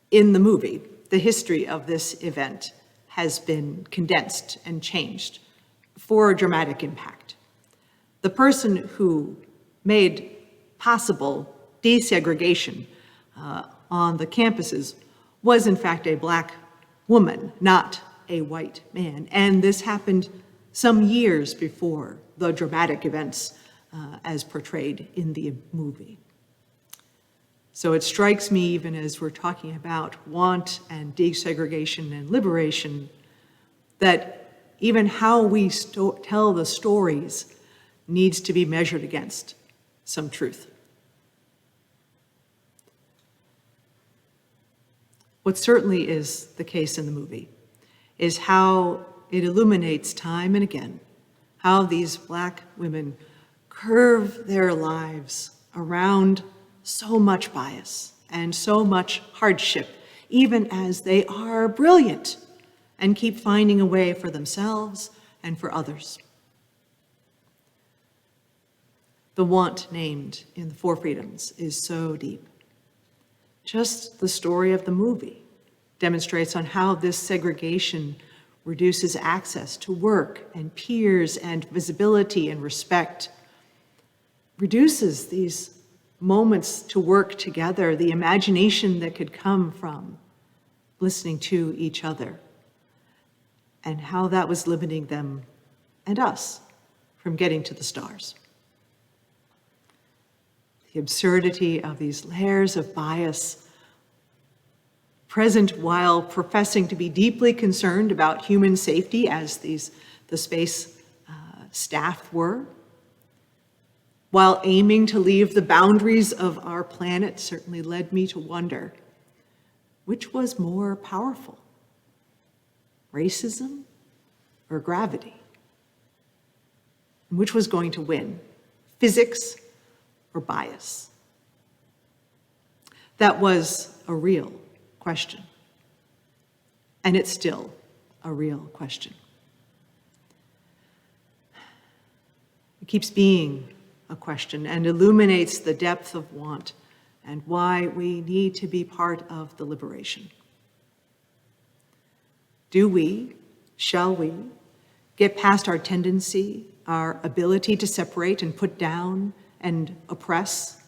in the movie, the history of this event has been condensed and changed for a dramatic impact. The person who made possible desegregation on the campuses was in fact a Black woman, not a white man. And this happened some years before the dramatic events as portrayed in the movie. So it strikes me, even as we're talking about want and desegregation and liberation, that even how we tell the stories needs to be measured against some truth. What certainly is the case in the movie is how it illuminates time and again how these Black women curve their lives around so much bias and so much hardship, even as they are brilliant and keep finding a way for themselves and for others. The want named in the Four Freedoms is so deep. Just the story of the movie demonstrates on how this segregation reduces access to work and peers and visibility and respect, reduces these moments to work together, the imagination that could come from listening to each other, and how that was limiting them and us from getting to the stars. The absurdity of these layers of bias present while professing to be deeply concerned about human safety, as the space staff were, while aiming to leave the boundaries of our planet, certainly led me to wonder, which was more powerful, racism or gravity? And which was going to win, physics or bias? That was a real question. And it's still a real question. It keeps being a question and illuminates the depth of want and why we need to be part of the liberation. Do we, shall we, get past our tendency, our ability to separate and put down and oppress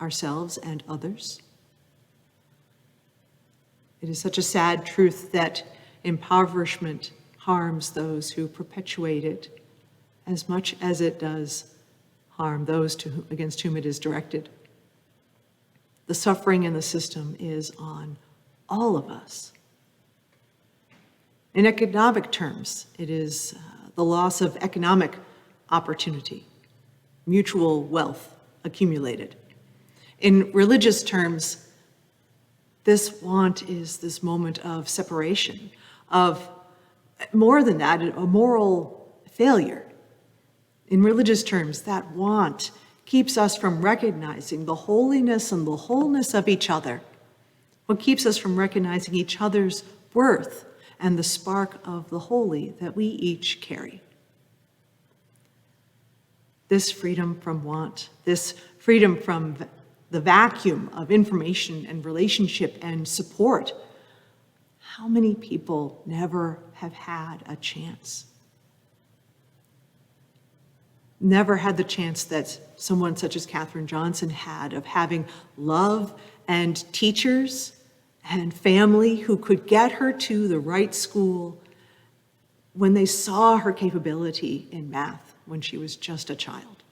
ourselves and others? It is such a sad truth that impoverishment harms those who perpetuate it as much as it does harm those against whom it is directed. The suffering in the system is on all of us. In economic terms, it is the loss of economic opportunity, mutual wealth accumulated. In religious terms, this want is this moment of separation, of more than that, a moral failure. In religious terms, that want keeps us from recognizing the holiness and the wholeness of each other, what keeps us from recognizing each other's worth and the spark of the holy that we each carry. This freedom from want, this freedom from the vacuum of information and relationship and support, how many people never have had a chance? Never had the chance that someone such as Katherine Johnson had of having love and teachers and family who could get her to the right school when they saw her capability in math when she was just a child.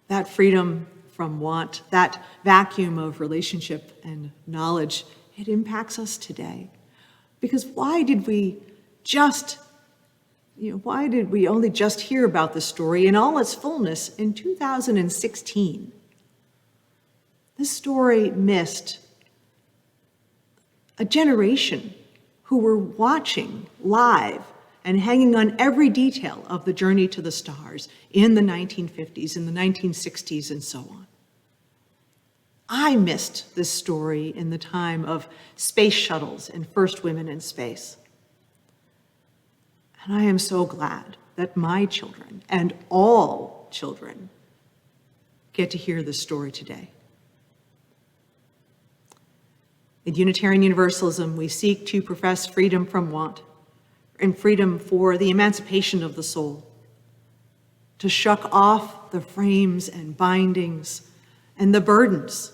That freedom from want, that vacuum of relationship and knowledge, it impacts us today. Because why did we only just hear about this story in all its fullness in 2016? This story missed a generation who were watching live and hanging on every detail of the journey to the stars in the 1950s, in the 1960s, and so on. I missed this story in the time of space shuttles and first women in space. And I am so glad that my children and all children get to hear this story today. In Unitarian Universalism, we seek to profess freedom from want and freedom for the emancipation of the soul, to shuck off the frames and bindings and the burdens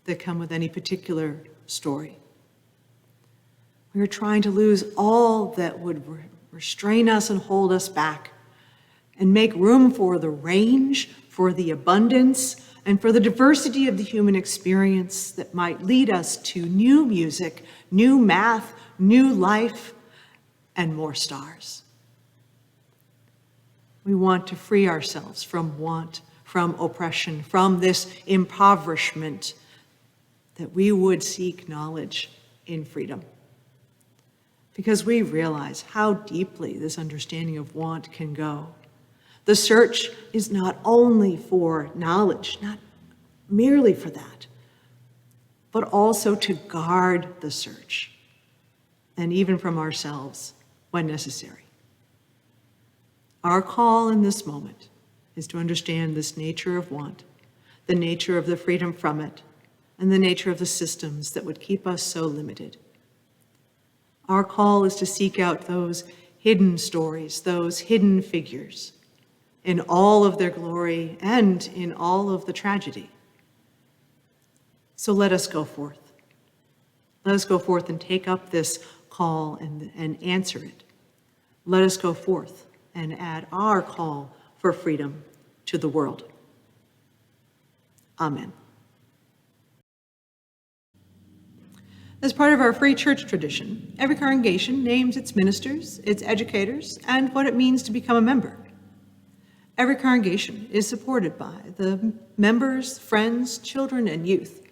that come with any particular story. We are trying to lose all that would restrain us and hold us back and make room for the range, for the abundance, and for the diversity of the human experience that might lead us to new music, new math, new life, and more stars. We want to free ourselves from want, from oppression, from this impoverishment, that we would seek knowledge in freedom. Because we realize how deeply this understanding of want can go. The search is not only for knowledge, not merely for that, but also to guard the search, and even from ourselves when necessary. Our call in this moment is to understand this nature of want, the nature of the freedom from it, and the nature of the systems that would keep us so limited. Our call is to seek out those hidden stories, those hidden figures, in all of their glory and in all of the tragedy. So let us go forth. Let us go forth and take up this call and answer it. Let us go forth and add our call for freedom to the world. Amen. As part of our free church tradition, every congregation names its ministers, its educators, and what it means to become a member. Every congregation is supported by the members, friends, children, and youth.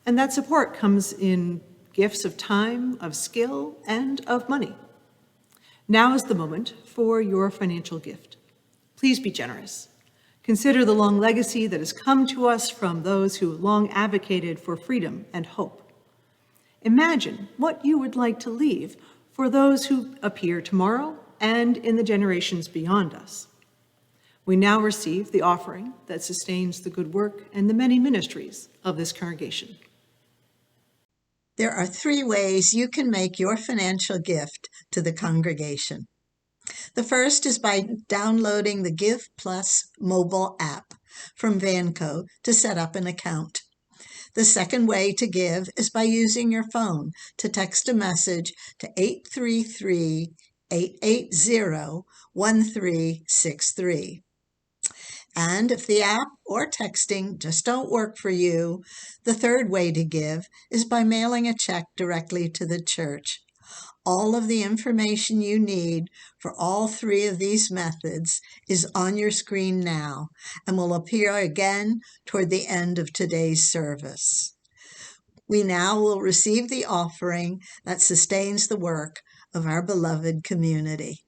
And that support comes in gifts of time, of skill, and of money. Now is the moment for your financial gift. Please be generous. Consider the long legacy that has come to us from those who long advocated for freedom and hope. Imagine what you would like to leave for those who appear tomorrow and in the generations beyond us. We now receive the offering that sustains the good work and the many ministries of this congregation.
There are 3 ways you can make your financial gift to the congregation. The first is by downloading the Give Plus mobile app from Vanco to set up an account. The second way to give is by using your phone to text a message to 833-880-1363. And if the app or texting just don't work for you, the third way to give is by mailing a check directly to the church. All of the information you need for all 3 of these methods is on your screen now and will appear again toward the end of today's service. We now will receive the offering that sustains the work of our beloved community.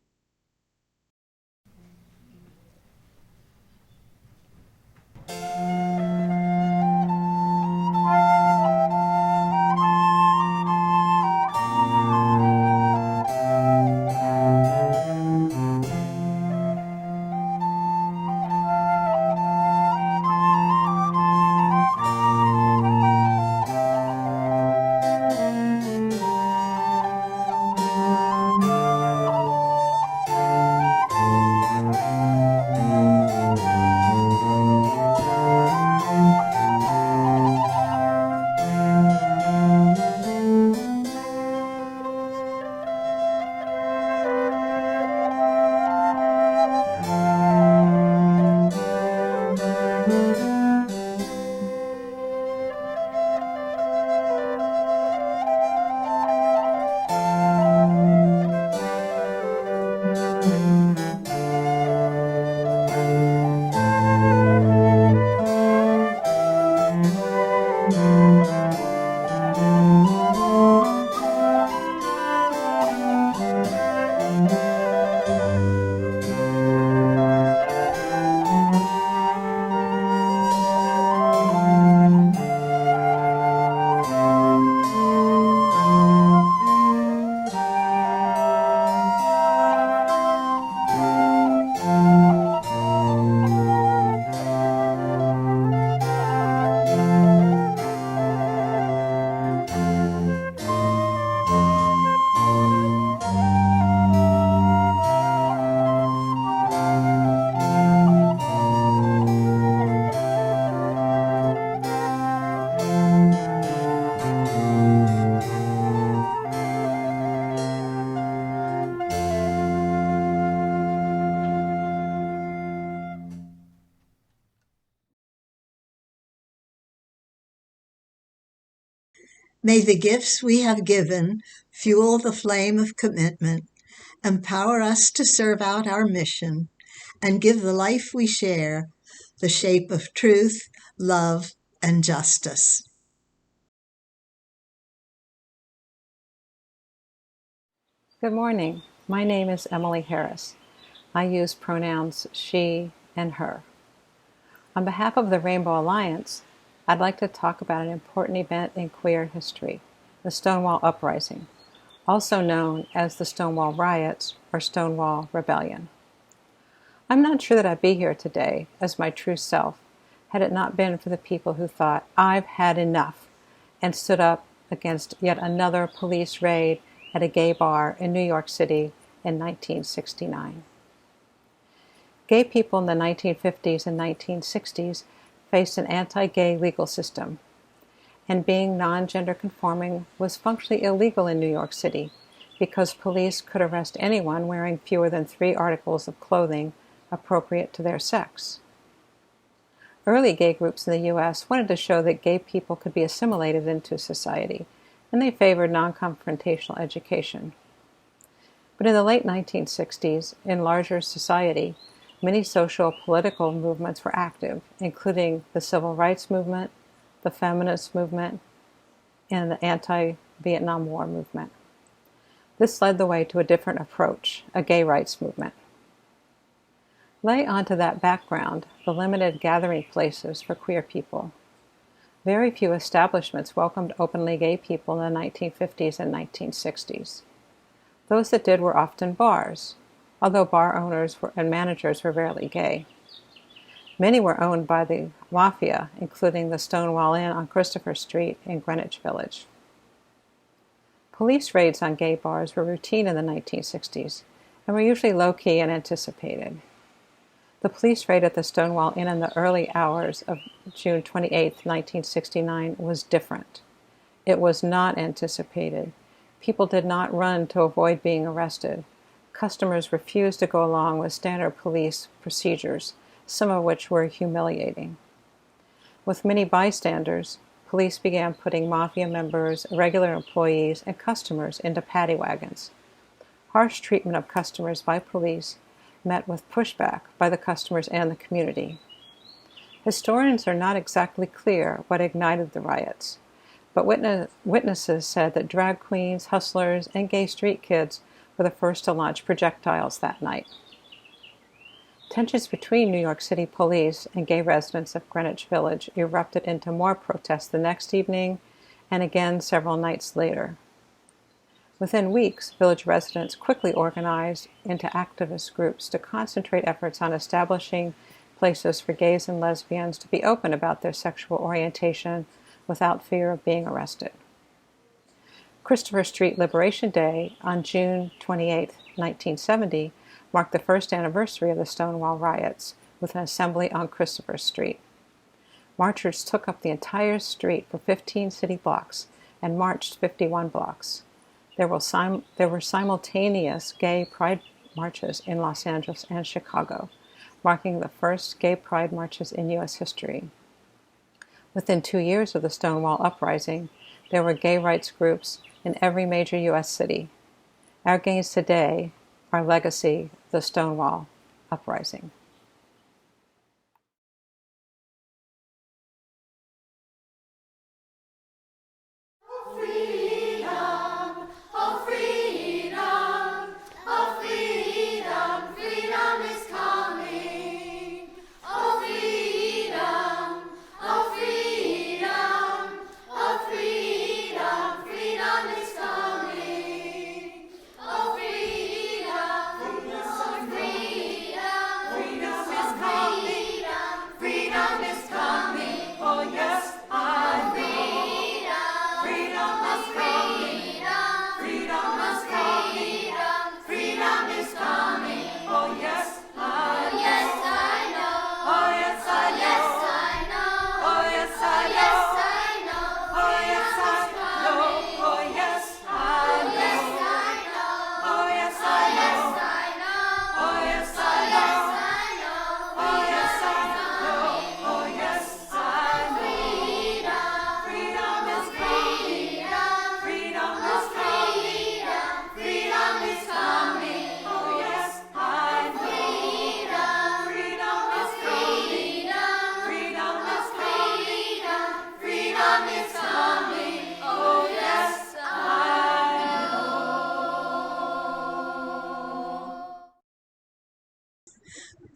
May the gifts we have given fuel the flame of commitment, empower us to serve out our mission, and give the life we share the shape of truth, love, and justice.
Good morning. My name is Emily Harris. I use pronouns she and her. On behalf of the Rainbow Alliance, I'd like to talk about an important event in queer history, the Stonewall Uprising, also known as the Stonewall Riots or Stonewall Rebellion. I'm not sure that I'd be here today as my true self had it not been for the people who thought, "I've had enough," and stood up against yet another police raid at a gay bar in New York City in 1969. Gay people in the 1950s and 1960s faced an anti-gay legal system, and being non-gender conforming was functionally illegal in New York City because police could arrest anyone wearing fewer than 3 articles of clothing appropriate to their sex. Early gay groups in the U.S. wanted to show that gay people could be assimilated into society, and they favored non-confrontational education. But in the late 1960s, in larger society, many social political movements were active, including the civil rights movement, the feminist movement, and the anti-Vietnam War movement. This led the way to a different approach, a gay rights movement. Lay onto that background the limited gathering places for queer people. Very few establishments welcomed openly gay people in the 1950s and 1960s. Those that did were often bars, although bar owners and managers were rarely gay. Many were owned by the mafia, including the Stonewall Inn on Christopher Street in Greenwich Village. Police raids on gay bars were routine in the 1960s and were usually low-key and anticipated. The police raid at the Stonewall Inn in the early hours of June 28, 1969 was different. It was not anticipated. People did not run to avoid being arrested. Customers refused to go along with standard police procedures, some of which were humiliating. With many bystanders, police began putting mafia members, regular employees, and customers into paddy wagons. Harsh treatment of customers by police met with pushback by the customers and the community. Historians are not exactly clear what ignited the riots, but witnesses said that drag queens, hustlers, and gay street kids were the first to launch projectiles that night. Tensions between New York City police and gay residents of Greenwich Village erupted into more protests the next evening and again several nights later. Within weeks, village residents quickly organized into activist groups to concentrate efforts on establishing places for gays and lesbians to be open about their sexual orientation without fear of being arrested. Christopher Street Liberation Day on June 28, 1970, marked the first anniversary of the Stonewall riots with an assembly on Christopher Street. Marchers took up the entire street for 15 city blocks and marched 51 blocks. There were simultaneous gay pride marches in Los Angeles and Chicago, marking the first gay pride marches in U.S. history. Within 2 years of the Stonewall uprising, there were gay rights groups in every major U.S. city. Our gains today are legacy of the Stonewall uprising.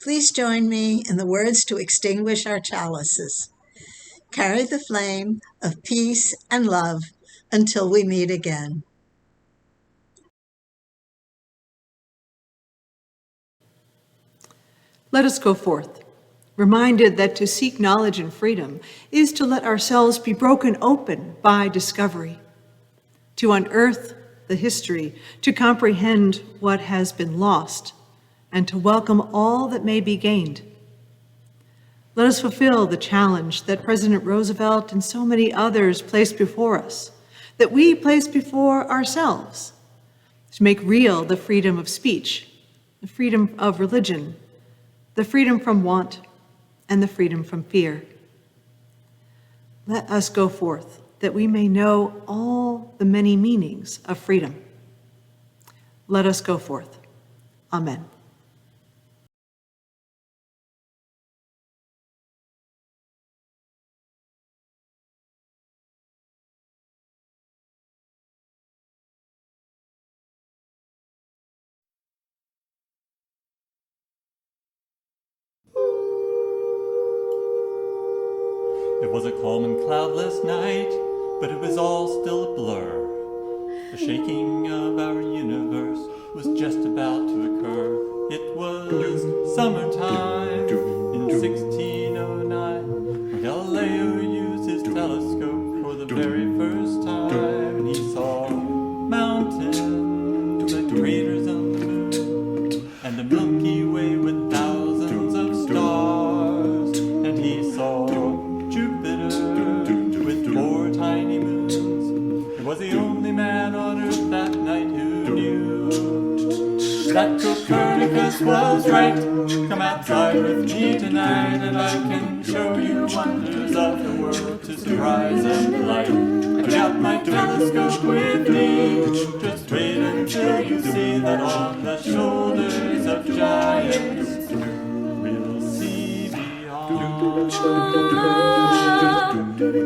Please join me in the words to extinguish our chalices. Carry the flame of peace and love until we meet again.
Let us go forth, reminded that to seek knowledge and freedom is to let ourselves be broken open by discovery, to unearth the history, to comprehend what has been lost, and to welcome all that may be gained. Let us fulfill the challenge that President Roosevelt and so many others placed before us, that we place before ourselves, to make real the freedom of speech, the freedom of religion, the freedom from want, and the freedom from fear. Let us go forth, that we may know all the many meanings of freedom. Let us go forth. Amen.
It was a calm and cloudless night, but it was all still a blur. The shaking of our universe was just about to occur. It was summertime in 1609, when Galileo used his telescope for the very first time, and he saw mountains and craters on the moon, and a Milky Way with thousands of stars, and he saw with 4 tiny moons. He was the only man on earth that night who knew that Copernicus was right. Come outside with me tonight, and I can show you wonders of the world to surprise and delight. I got my telescope with me. Just wait until you see that on the shoulders of giants we'll see beyond. The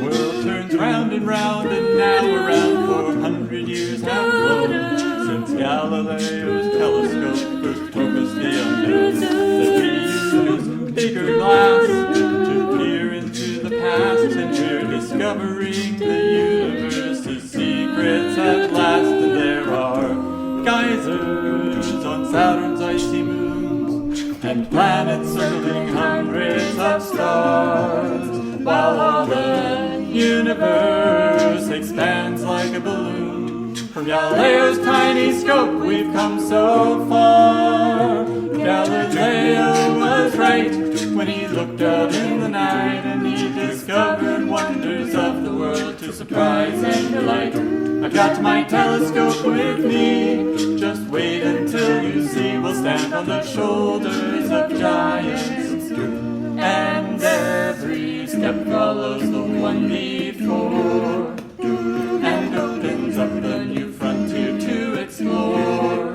world turns round and round, and now around 400 years have flown since Galileo's telescope first focused the unknown. That we use bigger glass to peer into the past, and we're discovering the universe's secrets at last. And there are geysers on Saturn's icy moons, and planets circling hundreds of stars, while all the universe expands like a balloon. From Galileo's tiny scope we've come so far. Galileo was right when he looked out in the night, and he discovered wonders of the world to surprise and delight. I've got my telescope with me. Just wait until you see. We'll stand on the shoulders of giants, and every step follows the one before, and opens up a new frontier to explore.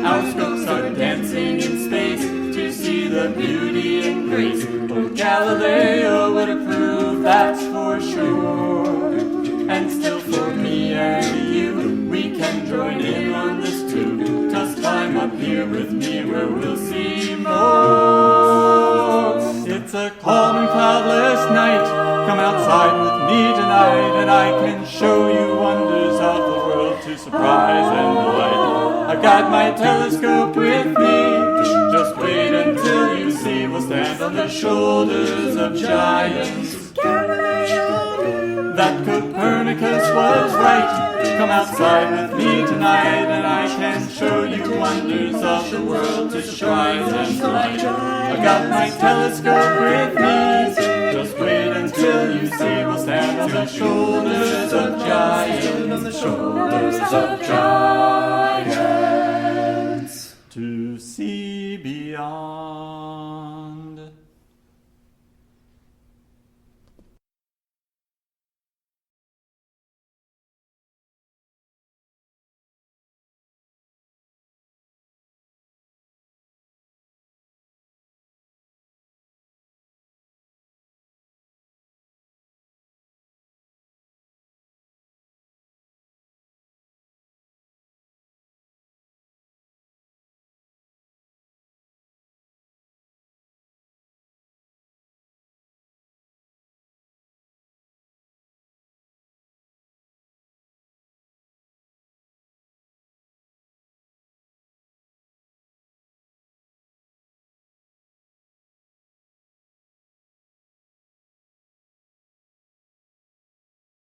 Our scopes are dancing in space to see the beauty and grace. Oh, Galileo would approve, that's for sure. And still for me and you, we can join in on this too. Just climb up here with me where we'll see more. It's a calm and cloudless night. Come outside with me tonight, and I can show you wonders of the world to surprise and delight. I've got my telescope with me. Just wait until you see. We'll stand on the shoulders of giants. That Copernicus was right. Come outside with me tonight, and I can show you wonders of the world to surprise and delight. I've got my telescope with me. Just wait until you see. We'll stand on the shoulders of giants. On the shoulders of giants to see beyond.